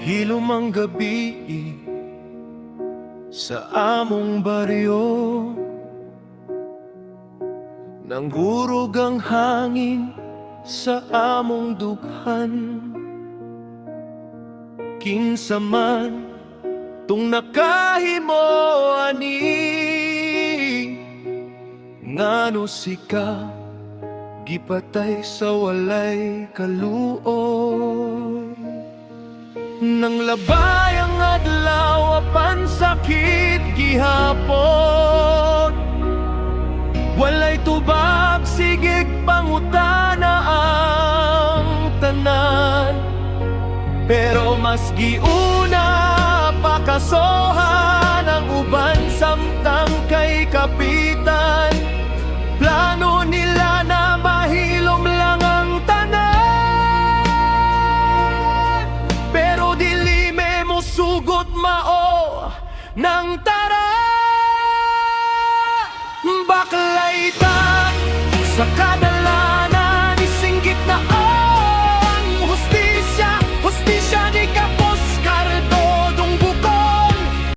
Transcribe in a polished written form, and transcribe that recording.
Hilom ang gabi sa among baryo, nanggurog ang hangin sa among dughan. Kinsa man tung nakahimo ani, ngano sika gipatay sa walay kaluoy. Nang labay ang adlaw apan sakit gihapon, walay tubag sigig pangutana ang tanan. Pero mas giuna pakasohan ang uban samtang kay kapitan. Plano nila na mahilom lang ang tanan, pero dili mo sugot mao nang tara. Baklay ta sa kada